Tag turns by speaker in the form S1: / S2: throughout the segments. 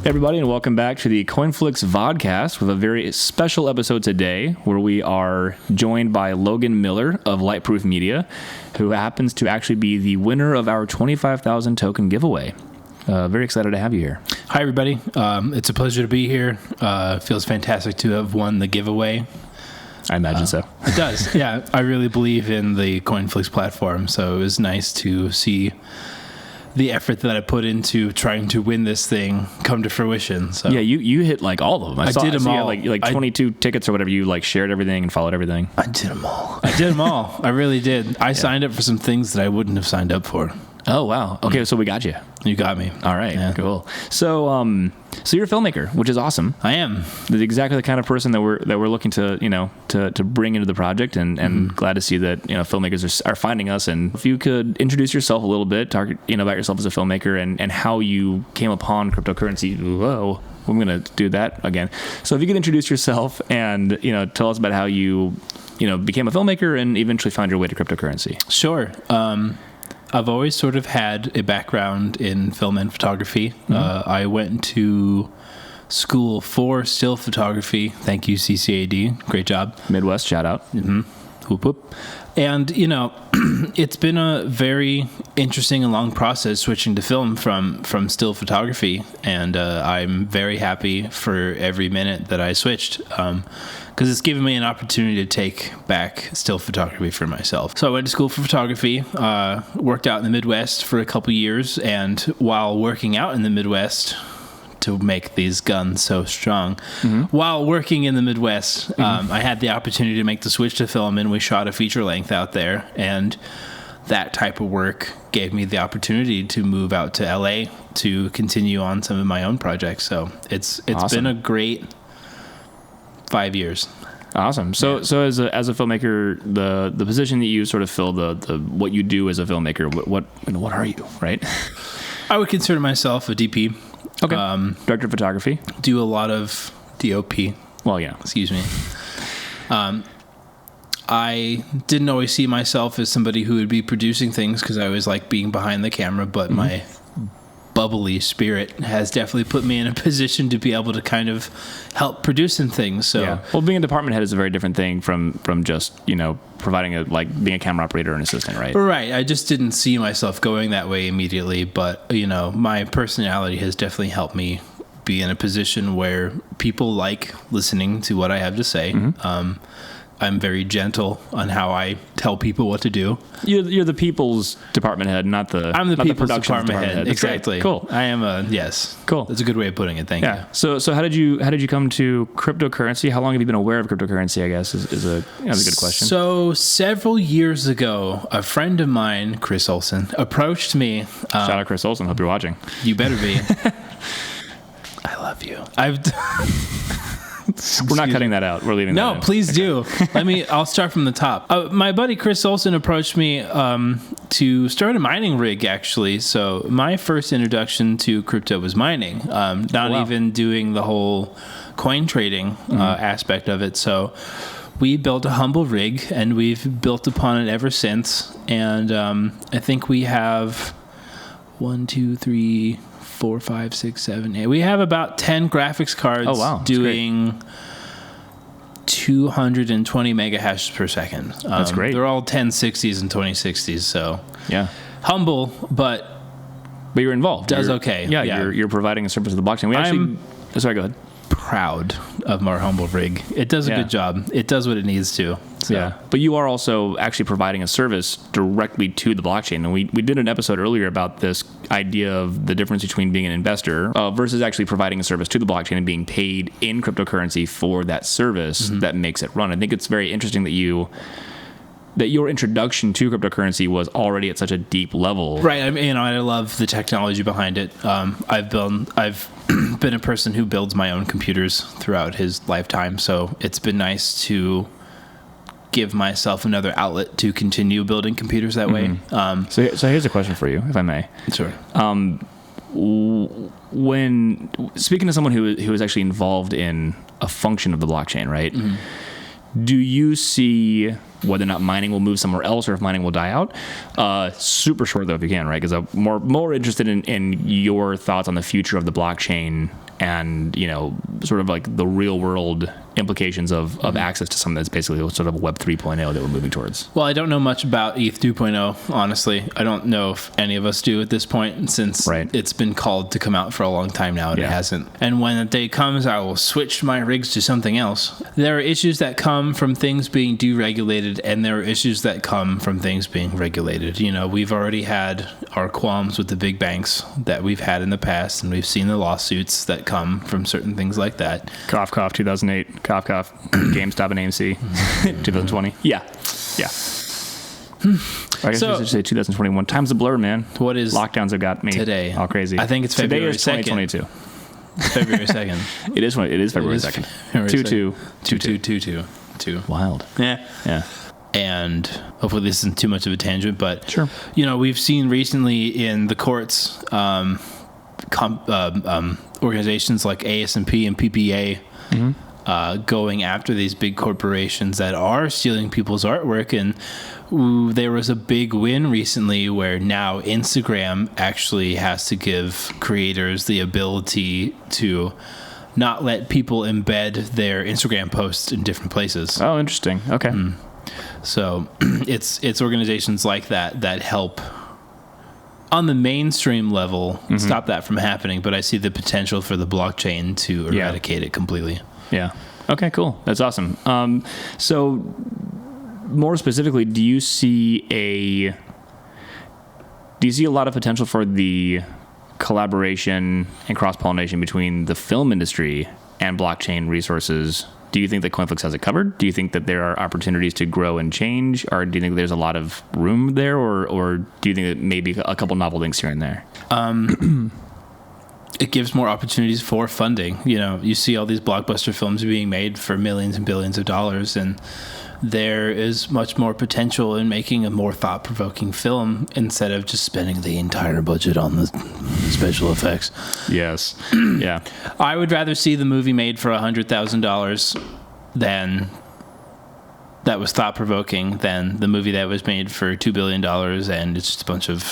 S1: Hey everybody, and welcome back to the CoinFlix Vodcast with a very special episode today where we are joined by Logan Miller of Lightproof Media, who happens to actually be the winner of our 25,000 token giveaway. Very excited to have you here.
S2: Hi everybody. It's a pleasure to be here. It feels fantastic to have won the giveaway.
S1: I imagine so.
S2: It does. Yeah, I really believe in the CoinFlix platform, so it was nice to see the effort that I put into trying to win this thing come to fruition. So
S1: yeah, you hit like all of them.
S2: I did them all.
S1: Like 22 tickets or whatever. You like shared everything and followed everything.
S2: I did them all. I really did. I signed up for some things that I wouldn't have signed up for.
S1: Oh wow. Okay, so we got you.
S2: You got me.
S1: All right.
S2: Yeah.
S1: Cool. So you're a filmmaker, which is awesome.
S2: I am.
S1: Exactly the kind of person that we're looking to to bring into the project, and glad to see that filmmakers are finding us. And if you could introduce yourself a little bit, talk about yourself as a filmmaker and how you came upon cryptocurrency. Whoa, I'm gonna do that again. So if you could introduce yourself and tell us about how you became a filmmaker and eventually found your way to cryptocurrency.
S2: Sure. I've always sort of had a background in film and photography. I went to school for still photography. Thank you, CCAD. Great job.
S1: Midwest, shout out.
S2: Whoop, whoop. And, it's been a very interesting and long process switching to film from still photography. And I'm very happy for every minute that I switched because it's given me an opportunity to take back still photography for myself. So I went to school for photography, worked out in the Midwest for a couple years. And while working out in the Midwest, to make these guns so strong. While working in the Midwest, I had the opportunity to make the switch to film, and we shot a feature length out there. And that type of work gave me the opportunity to move out to LA to continue on some of my own projects. So it's
S1: awesome.
S2: been a great 5 years.
S1: Awesome. So as a filmmaker, the position that you sort of fill, the what you do as a filmmaker, what are you, right?
S2: I would consider myself a DP.
S1: Okay. Director of photography.
S2: Do a lot of DOP.
S1: Well, yeah.
S2: Excuse me. I didn't always see myself as somebody who would be producing things because I always like being behind the camera, but my bubbly spirit has definitely put me in a position to be able to kind of help producing things. So,
S1: yeah. Well, being a department head is a very different thing from just providing being a camera operator and assistant, right?
S2: Right. I just didn't see myself going that way immediately, but my personality has definitely helped me be in a position where people like listening to what I have to say. I'm very gentle on how I tell people what to do.
S1: You're the people's department head, I'm the
S2: people's
S1: production
S2: department head. Exactly.
S1: Great. Cool.
S2: I am yes.
S1: Cool.
S2: That's a good way of putting it. Thank you.
S1: So how did you come to cryptocurrency? How long have you been aware of cryptocurrency? I guess is a good question.
S2: So several years ago, a friend of mine, Chris Olson, approached me.
S1: Shout out Chris Olson. Hope you're watching.
S2: You better be. I love you.
S1: We're not cutting that out. We're leaving that in.
S2: No, please do. I'll start from the top. My buddy Chris Olson approached me to start a mining rig, actually. So my first introduction to crypto was mining, even doing the whole coin trading aspect of it. So we built a humble rig, and we've built upon it ever since. And I think we have 1, 2, 3... 4, 5, 6, 7, 8. We have about 10 graphics cards doing 220 mega hashes per second.
S1: That's great.
S2: They're all 1060s and 2060s. So
S1: yeah,
S2: humble, but
S1: you're involved.
S2: Does okay.
S1: Yeah, you're providing a service to the blockchain. Sorry, go ahead.
S2: Proud of our humble rig. It does a good job. It does what it needs to. So.
S1: Yeah, but you are also actually providing a service directly to the blockchain. And we did an episode earlier about this idea of the difference between being an investor versus actually providing a service to the blockchain and being paid in cryptocurrency for that service that makes it run. I think it's very interesting that your introduction to cryptocurrency was already at such a deep level.
S2: Right. I love the technology behind it. I've been a person who builds my own computers throughout his lifetime, so it's been nice to give myself another outlet to continue building computers that way.
S1: So here's a question for you, if I may.
S2: Sure.
S1: When speaking to someone who is actually involved in a function of the blockchain, right? Do you see whether or not mining will move somewhere else or if mining will die out? Super short though, if you can, right? Because I'm more interested in your thoughts on the future of the blockchain and sort of like the real world implications of access to something that's basically sort of a Web 3.0 that we're moving towards?
S2: Well, I don't know much about ETH 2.0, honestly. I don't know if any of us do at this point, since it's been called to come out for a long time now, and it hasn't. And when the day comes, I will switch my rigs to something else. There are issues that come from things being deregulated, and there are issues that come from things being regulated. We've already had our qualms with the big banks that we've had in the past, and we've seen the lawsuits that come from certain things like that.
S1: Cough, cough, 2008. Cough, cough. GameStop and AMC. 2020. Yeah. I guess we should say 2021. Time's a blur, man.
S2: What is
S1: lockdowns have got me
S2: today?
S1: All crazy.
S2: I think it's February 2nd.
S1: 2022.
S2: February 2nd.
S1: It is February 2nd.
S2: 2.
S1: Wild.
S2: Yeah. And hopefully this isn't too much of a tangent, but
S1: sure.
S2: We've seen recently in the courts organizations like ASMP and PPA going after these big corporations that are stealing people's artwork. And there was a big win recently where now Instagram actually has to give creators the ability to not let people embed their Instagram posts in different places.
S1: Oh, interesting. Okay.
S2: So it's organizations like that help on the mainstream level stop that from happening, but I see the potential for the blockchain to eradicate it completely.
S1: Yeah. Okay, cool. That's awesome. So more specifically, do you see a lot of potential for the collaboration and cross-pollination between the film industry and blockchain resources? Do you think that CoinFlix has it covered? Do you think that there are opportunities to grow and change? Or do you think there's a lot of room there? Or do you think that maybe a couple novel links here and there?
S2: It gives more opportunities for funding. You see all these blockbuster films being made for millions and billions of dollars, and there is much more potential in making a more thought-provoking film instead of just spending the entire budget on the special effects.
S1: Yes. Yeah.
S2: I would rather see the movie made for $100,000 than that was thought-provoking than the movie that was made for $2 billion and it's just a bunch of,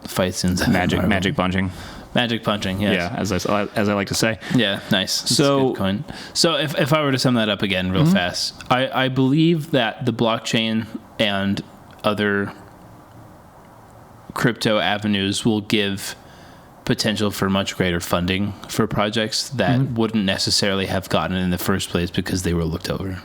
S2: fight scenes.
S1: Magic punching.
S2: Magic punching, yes.
S1: Yeah, as I like to say.
S2: Yeah, nice. That's a good coin. So if I were to sum that up again real fast, I believe that the blockchain and other crypto avenues will give potential for much greater funding for projects that wouldn't necessarily have gotten it in the first place because they were looked over.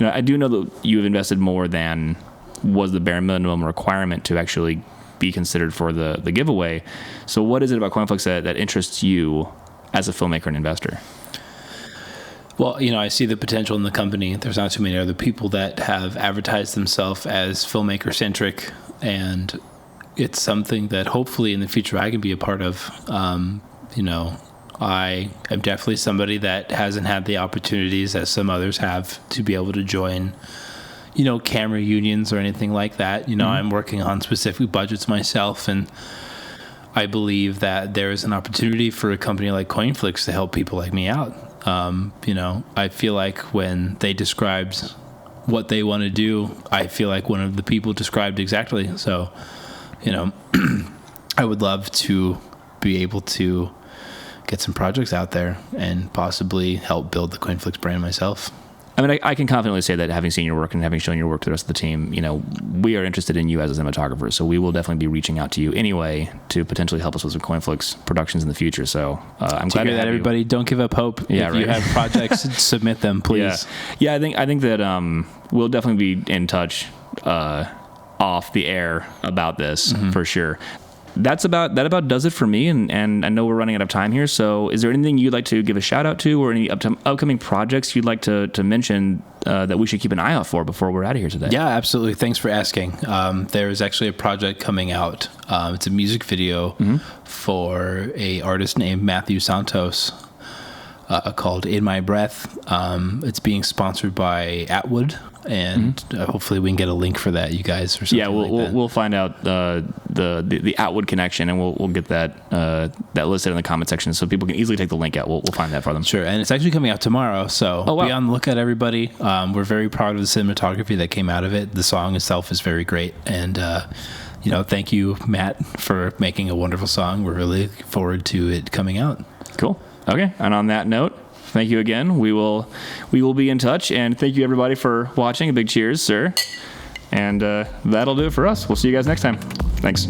S1: I do know that you've invested more than was the bare minimum requirement to actually be considered for the giveaway. So what is it about CoinFlix that interests you as a filmmaker and investor?
S2: Well, I see the potential in the company. There's not too many other people that have advertised themselves as filmmaker centric, and it's something that hopefully in the future I can be a part of. I am definitely somebody that hasn't had the opportunities that some others have to be able to join camera unions or anything like that. I'm working on specific budgets myself, and I believe that there is an opportunity for a company like CoinFlix to help people like me out. I feel like when they described what they want to do, I feel like one of the people described exactly. So, I would love to be able to get some projects out there and possibly help build the CoinFlix brand myself.
S1: I mean, I can confidently say that having seen your work and having shown your work to the rest of the team, we are interested in you as a cinematographer. So we will definitely be reaching out to you anyway to potentially help us with some CoinFlix productions in the future. So I'm glad to hear that, everybody.
S2: You. Don't give up hope. Yeah, if you have projects, submit them, please.
S1: Yeah, I think that we'll definitely be in touch off the air about this for sure. That about does it for me, and I know we're running out of time here, so is there anything you'd like to give a shout out to, or any upcoming projects you'd like to mention that we should keep an eye out for before we're out of here today?
S2: Yeah, absolutely. Thanks for asking. There is actually a project coming out. It's a music video for a artist named Matthew Santos called In My Breath. It's being sponsored by Atwood, and hopefully we can get a link for that, you guys, or something.
S1: Yeah, we'll find out the Atwood connection, and we'll get that listed in the comment section so people can easily take the link out. We'll find that for them.
S2: Sure, and it's actually coming out tomorrow, so be on the lookout, everybody. We're very proud of the cinematography that came out of it. The song itself is very great, and thank you, Matt, for making a wonderful song. We're really looking forward to it coming out.
S1: Cool. Okay. And on that note, thank you again. We will be in touch, and thank you everybody for watching. A big cheers, sir. And that'll do it for us. We'll see you guys next time. Thanks.